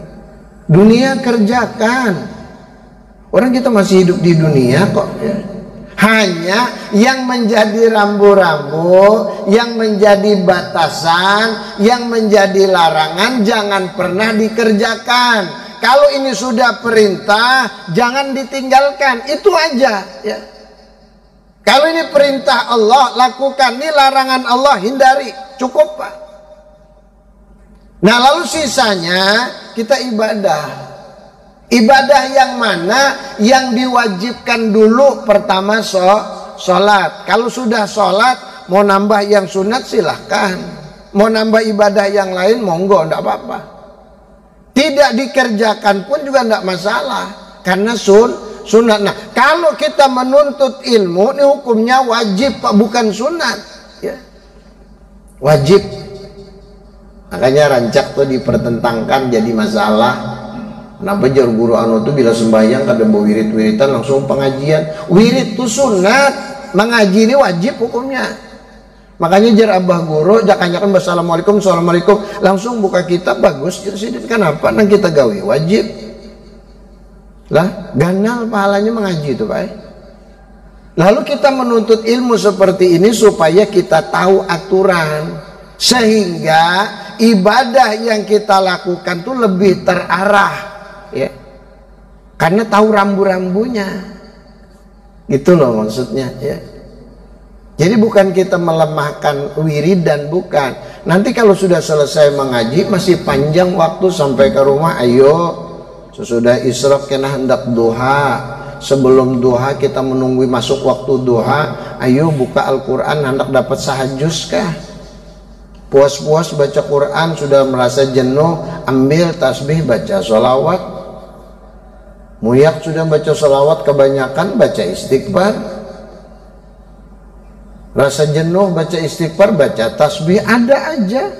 S1: Dunia kerjakan. Orang kita masih hidup di dunia kok ya. Hanya yang menjadi rambu-rambu, yang menjadi batasan, yang menjadi larangan jangan pernah dikerjakan. Kalau ini sudah perintah, jangan ditinggalkan. Itu aja ya. Kalau ini perintah Allah, lakukan. Ini larangan Allah, hindari. Cukup Pak. Nah lalu sisanya kita ibadah. Ibadah yang mana? Yang diwajibkan dulu pertama sholat. Kalau sudah sholat, mau nambah yang sunat silahkan. Mau nambah ibadah yang lain, monggo, tidak apa-apa. Tidak dikerjakan pun juga tidak masalah. Karena sunat. Nah, kalau kita menuntut ilmu, ini hukumnya wajib Pak, bukan sunat. Ya. Wajib. Makanya rancak tuh dipertentangkan jadi masalah. Kenapa jar guru anu tuh bila sembahyang kada bawa wirid-wiritan langsung pengajian. Wirid itu sunat, mengaji ini wajib hukumnya. Makanya jar abah guru jakanyakan assalamualaikum, assalamualaikum, langsung buka kitab bagus. Jadi kenapa nang kita gawe wajib? Lah, ganal pahalanya mengaji itu Pak. Lalu kita menuntut ilmu seperti ini supaya kita tahu aturan, sehingga ibadah yang kita lakukan tuh lebih terarah. Ya, karena tahu rambu-rambunya, gitu loh maksudnya ya. Jadi bukan kita melemahkan wiridan, bukan. Nanti kalau sudah selesai mengaji masih panjang waktu sampai ke rumah, ayo sesudah isyraq kena hendak duha, sebelum duha kita menunggu masuk waktu duha, ayo buka Al-Quran, hendak dapat sahajus kah? Puas-puas baca Quran sudah merasa jenuh, ambil tasbih baca sholawat. Muyak sudah baca sholawat kebanyakan, baca istighfar. Rasa jenuh baca istighfar, baca tasbih, ada aja.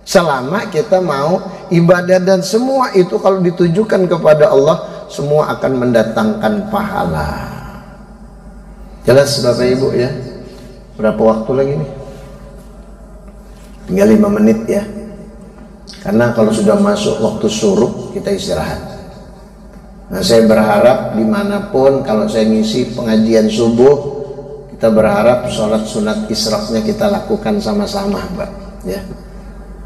S1: Selama kita mau ibadah, dan semua itu kalau ditujukan kepada Allah, semua akan mendatangkan pahala. Jelas Bapak Ibu ya? Berapa waktu lagi nih? Tinggal 5 menit ya. Karena kalau sudah masuk waktu syuruk kita istirahat. Nah, saya berharap dimanapun kalau saya ngisi pengajian subuh, kita berharap sholat sunat isyraqnya kita lakukan sama-sama, Pak ya.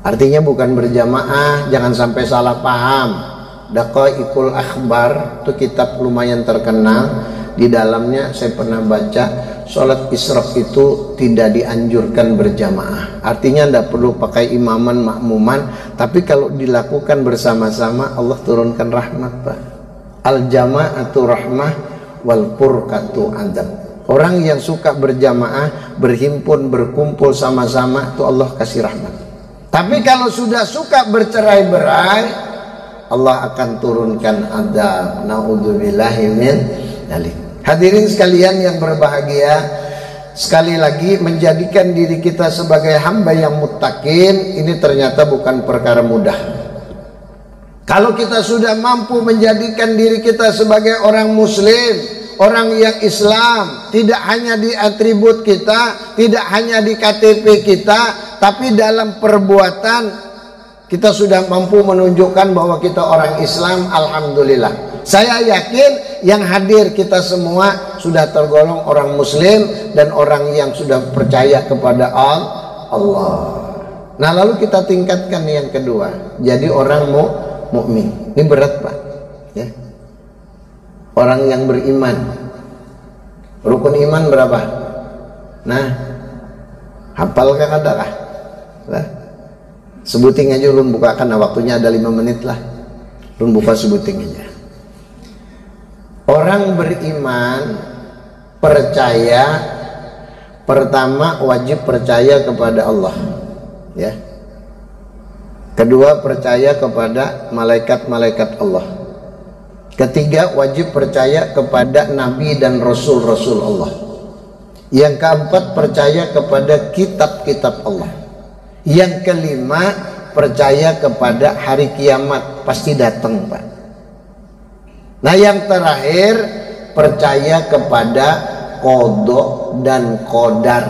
S1: Artinya bukan berjamaah, jangan sampai salah paham. Daqaiqul Akhbar itu kitab lumayan terkenal. Di dalamnya saya pernah baca, sholat isyraq itu tidak dianjurkan berjamaah. Artinya tidak perlu pakai imaman makmuman, tapi kalau dilakukan bersama-sama Allah turunkan rahmat, Pak. Al jama'atu rahmah wal furqatu adzab. Orang yang suka berjamaah, berhimpun, berkumpul sama-sama, itu Allah kasih rahmat. Tapi kalau sudah suka bercerai-berai, Allah akan turunkan adzab. Naudzubillahi min dzalik. Hadirin sekalian yang berbahagia, sekali lagi menjadikan diri kita sebagai hamba yang muttaqin ini ternyata bukan perkara mudah. Kalau kita sudah mampu menjadikan diri kita sebagai orang muslim, orang yang Islam, tidak hanya di atribut kita, tidak hanya di KTP kita, tapi dalam perbuatan kita sudah mampu menunjukkan bahwa kita orang Islam. Alhamdulillah. Saya yakin yang hadir kita semua sudah tergolong orang muslim dan orang yang sudah percaya kepada Allah. Nah, lalu kita tingkatkan yang kedua, jadi orang mukmin. Ini berat, Pak ya. Orang yang beriman, rukun iman berapa? Nah, hafalkah adakah? Nah, sebuting aja ulun buka, karena waktunya ada 5 menit lah. Ulun buka sebuting aja. Orang beriman percaya, pertama wajib percaya kepada Allah ya. Kedua percaya kepada malaikat-malaikat Allah. Ketiga wajib percaya kepada nabi dan rasul-rasul Allah. Yang keempat percaya kepada kitab-kitab Allah. Yang kelima percaya kepada hari kiamat pasti datang, Pak. Nah, yang terakhir percaya kepada qada dan qadar.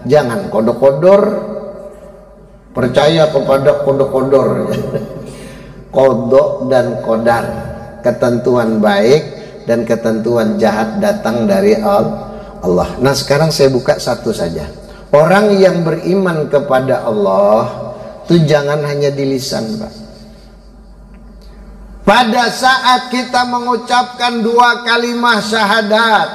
S1: Jangan kodok-kodor, percaya kepada kodok-kodor. Qada dan qadar, ketentuan baik dan ketentuan jahat datang dari Allah. Nah, sekarang saya buka satu saja. Orang yang beriman kepada Allah itu jangan hanya di lisan, Pak. Pada saat kita mengucapkan 2 kalimat syahadat,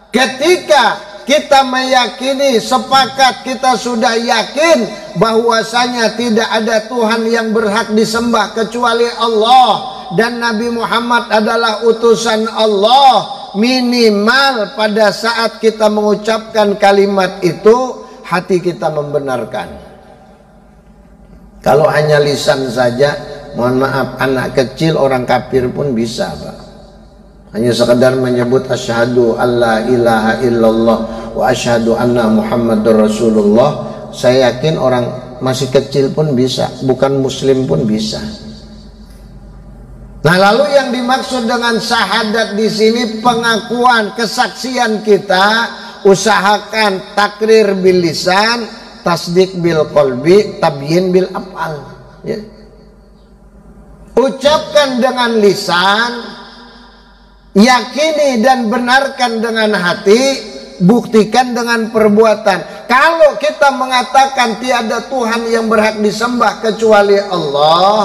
S1: ketika kita meyakini, sepakat kita sudah yakin bahwasanya tidak ada Tuhan yang berhak disembah kecuali Allah, dan Nabi Muhammad adalah utusan Allah, minimal pada saat kita mengucapkan kalimat itu hati kita membenarkan. Kalau hanya lisan saja, mohon maaf, anak kecil orang kafir pun bisa, Pak. Hanya sekedar menyebut asyhadu alla ilaha illallah wa asyhadu anna muhammadur rasulullah. Saya yakin orang masih kecil pun bisa, bukan muslim pun bisa. Nah, lalu yang dimaksud dengan syahadat di sini pengakuan, kesaksian kita. Usahakan takrir bil lisan, tasdik bil qalbi, tabyin bil af'al ya. Ucapkan dengan lisan, yakini dan benarkan dengan hati, buktikan dengan perbuatan. Kalau kita mengatakan tiada Tuhan yang berhak disembah kecuali Allah,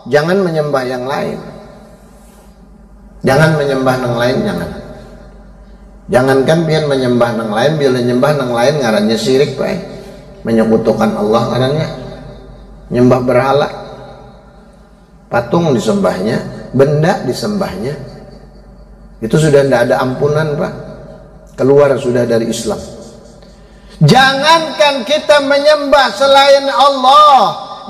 S1: jangan menyembah yang lain. Jangan menyembah yang lain, jangan. Jangankan biar menyembah yang lain, biar menyembah yang lain ngarannya syirik, Pak. Menyekutukan Allah ngarannya. Nyembah berhala. Patung disembahnya, benda disembahnya. Itu sudah tidak ada ampunan, Pak. Keluar sudah dari Islam. Jangankan kita menyembah selain Allah,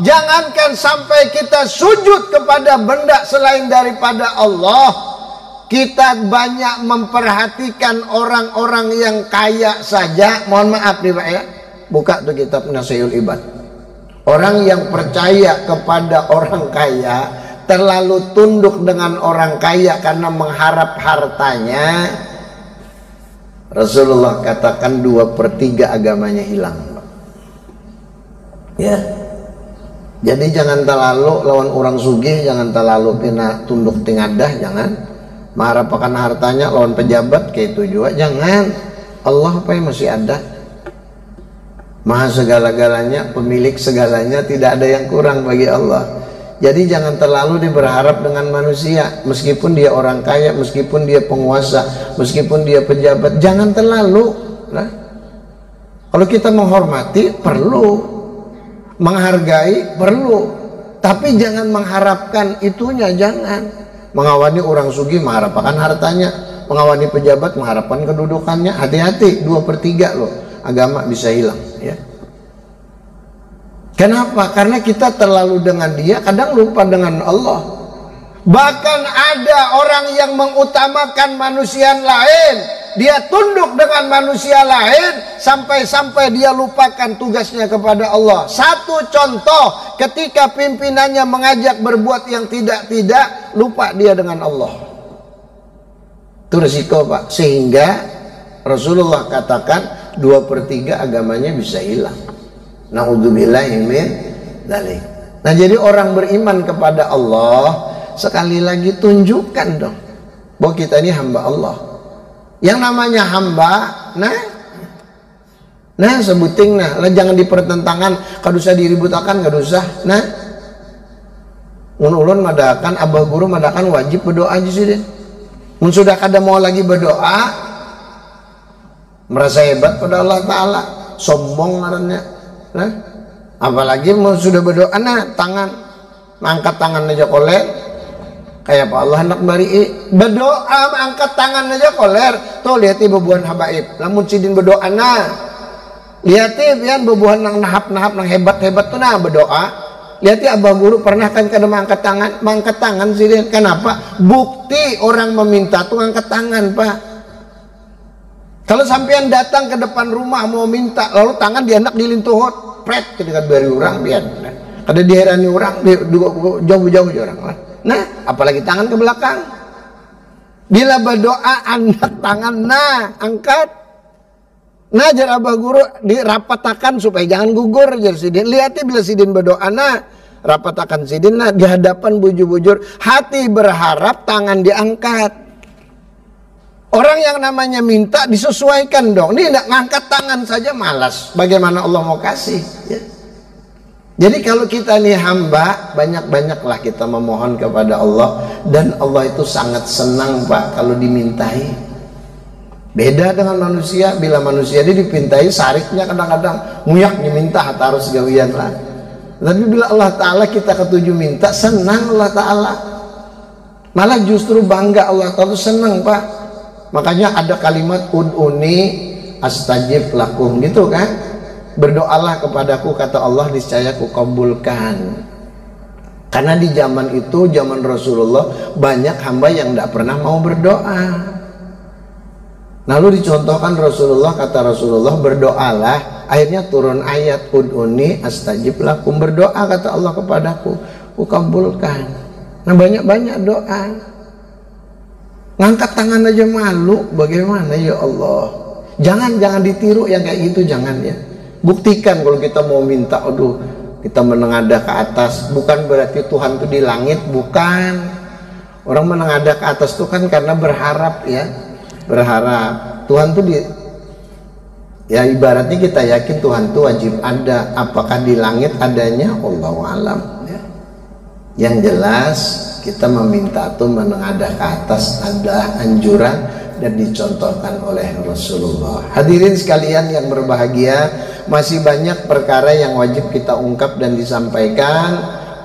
S1: jangankan sampai kita sujud kepada benda selain daripada Allah, kita banyak memperhatikan orang-orang yang kaya saja. Mohon maaf nih Pak ya, buka tuh kitab Nasihul Ibad. Orang yang percaya kepada orang kaya, terlalu tunduk dengan orang kaya karena mengharap hartanya, Rasulullah katakan 2/3 agamanya hilang. Ya, jadi jangan terlalu lawan orang sugih, jangan terlalu pina tunduk tingadah, jangan mengharapkan hartanya lawan pejabat kayak itu juga, jangan. Allah apa yang masih ada, maha segala-galanya, pemilik segalanya, tidak ada yang kurang bagi Allah. Jadi jangan terlalu berharap dengan manusia, meskipun dia orang kaya, meskipun dia penguasa, meskipun dia pejabat, jangan terlalu. Nah, kalau kita menghormati perlu, menghargai perlu, tapi jangan mengharapkan itunya, jangan. Mengawani orang sugih mengharapkan hartanya, mengawani pejabat mengharapkan kedudukannya. Hati-hati, 2/3 loh agama bisa hilang ya. Kenapa? Karena kita terlalu dengan dia, kadang lupa dengan Allah. Bahkan ada orang yang mengutamakan manusia lain, dia tunduk dengan manusia lain, sampai-sampai dia lupakan tugasnya kepada Allah. Satu contoh, ketika pimpinannya mengajak berbuat yang tidak-tidak, lupa dia dengan Allah. Itu resiko Pak. Sehingga Rasulullah katakan 2/3 agamanya bisa hilang. Na'udzubillahi min dzalik. Nah, jadi orang beriman kepada Allah, sekali lagi tunjukkan dong bahwa kita ini hamba Allah. Yang namanya hamba, nah sebuting lah jangan dipertentangan, kada usah diributakan, kada usah. Nah, ulun madakan abah guru madakan wajib berdoa aja sih deh. Mun sudah kada mau lagi berdoa, merasa hebat pada Allah Ta'ala, sombong ngarannya. Nah, apalagi mau sudah berdoa, nah tangan, angkat tangan aja koler, kayak Pak Allah hendak bari berdoa, angkat tangan aja koler. Tuh lihat bebuan habaib, lamun sidin berdoa nah, lihat pian bebuan nang nahap-nahap nang hebat-hebat tuh nah berdoa. Lihat abah guru pernah kan kada mangkat tangan sidin. Kenapa? Bukti orang meminta tuh angkat tangan Pak. Kalau sampean datang ke depan rumah mau minta, lalu tangan dianak dilintuhut, pret ketika beri orang pian. Kada diherani orang, jauh-jauh orang. Nah, apalagi tangan ke belakang. Bila berdoa angkat tangan, nah angkat. Nah, jar abah guru dirapatakan supaya jangan gugur jar sidin. Lihat bila sidin berdoa, nah rapatakan sidin, nah di hadapan bujur-bujur, hati berharap tangan diangkat. Orang yang namanya minta disesuaikan dong. Ini tidak ngangkat tangan saja malas. Bagaimana Allah mau kasih? Ya. Jadi kalau kita ini hamba, banyak-banyaklah kita memohon kepada Allah. Dan Allah itu sangat senang Pak kalau dimintai. Beda dengan manusia. Bila manusia ini dipintai, sariknya kadang-kadang nguyak diminta, harus gawian lah. Tapi bila Allah Ta'ala kita ketujuh minta, senang Allah Ta'ala. Malah justru bangga Allah Ta'ala, senang Pak. Makanya ada kalimat ud'uni astajib lakum gitu kan. Berdoalah kepadaku kata Allah niscaya ku kabulkan. Karena di zaman itu, zaman Rasulullah, banyak hamba yang tidak pernah mau berdoa. Lalu dicontohkan Rasulullah, kata Rasulullah berdoalah, akhirnya turun ayat ud'uni astajib lakum, berdoa kata Allah kepadaku ku kabulkan. Nah banyak-banyak doa. Ngangkat tangan aja malu, bagaimana ya Allah? Jangan ditiru yang kayak gitu, jangan ya. Buktikan kalau kita mau minta, aduh, kita menengadah ke atas, bukan berarti Tuhan itu di langit, bukan. Orang menengadah ke atas itu kan karena berharap ya, berharap Tuhan tuh di, ya ibaratnya kita yakin Tuhan tuh wajib ada. Apakah di langit adanya? Allahu alam. Ya. Yang jelas kita meminta tuh menengadah ke atas ada anjuran dan dicontohkan oleh Rasulullah. Hadirin sekalian yang berbahagia, masih banyak perkara yang wajib kita ungkap dan disampaikan,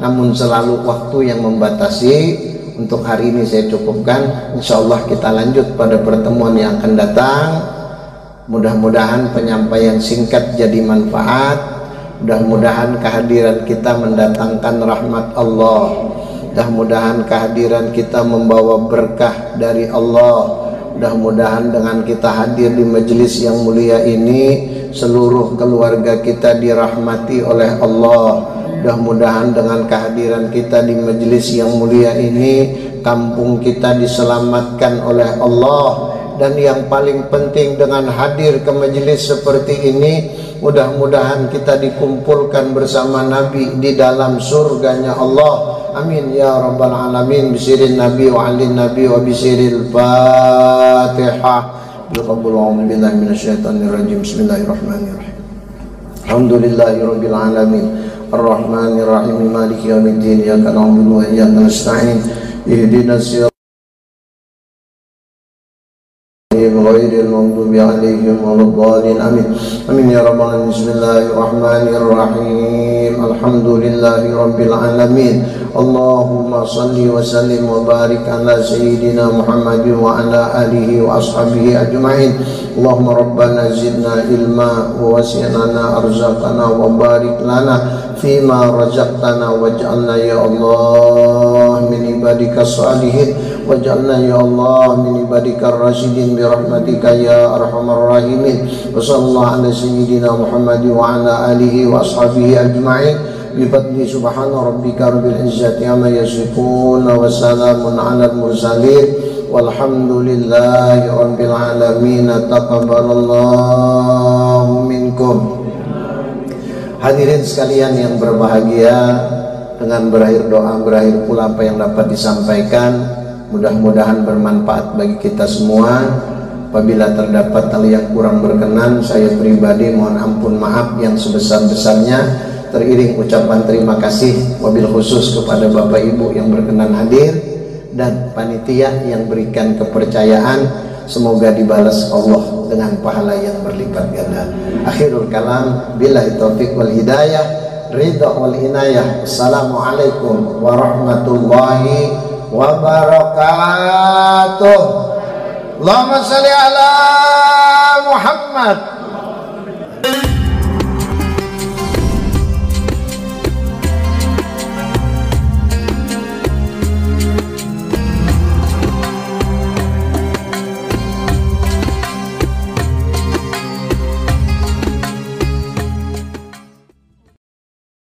S1: namun selalu waktu yang membatasi. untuk hari ini saya cukupkan. Insya Allah kita lanjut pada pertemuan yang akan datang. Mudah-mudahan penyampaian singkat jadi manfaat. Mudah-mudahan kehadiran kita mendatangkan rahmat Allah. Mudah-mudahan kehadiran kita membawa berkah dari Allah. Mudah-mudahan dengan kita hadir di majelis yang mulia ini, seluruh keluarga kita dirahmati oleh Allah. Mudah-mudahan dengan kehadiran kita di majelis yang mulia ini, kampung kita diselamatkan oleh Allah. Dan yang paling penting, dengan hadir ke majelis seperti ini, mudah-mudahan kita dikumpulkan bersama Nabi di dalam surganya Allah. Amin ya rabbal alamin. Bisirin Nabi wa alin Nabi wa bisiril Fatihah. Bilqabul a'udzubillahi minasyaitonir rajim. Bismillahirrahmanirrahim. Alhamdulillahi rabbil alamin. Arrahmanir rahim. Maliki yaumiddin. Iyyaka na'budu wa iyyaka nasta'in. Ihdinas siratal ghairil maghdubi 'alaihim waladdallin. Amin. Amin ya rabbal alamin. Bismillahirrahmanirrahim. Alhamdulillahi rabbil alamin. Allahumma salli wa sallim wa barik ala sayyidina Muhammadin wa ala alihi wa ashabihi ajma'in. Allahumma rabbana zidna ilma wa wasi'na arzaqana wa barik lana fima razaqtana waj'alna ya Allah min ibadika salihin waj'alna ya Allah min ibadika rasyidin bi rahmatika ya arhamar rahimin. Wa sallallahu ala sayyidina Muhammadin wa ala alihi wa ashabihi ajma'in. Bifadli subhana rabbika rabbil izzati amma yasifun wa salamun alal mursalin walhamdulillahi rabbil alamin. Taqabbalallahu minkum. Hadirin sekalian yang berbahagia, dengan berakhir doa, berakhir pula apa yang dapat disampaikan. Mudah-mudahan bermanfaat bagi kita semua. Apabila terdapat hal yang kurang berkenan, saya pribadi mohon ampun maaf yang sebesar-besarnya. Teriring ucapan terima kasih wabil khusus kepada Bapak Ibu yang berkenan hadir dan panitia yang berikan kepercayaan. Semoga dibalas Allah dengan pahala yang berlipat ganda. Akhirul kalam, billahi taufiq wal hidayah, ridha wal inayah. Assalamualaikum warahmatullahi wabarakatuh. Allahumma salli ala Muhammad.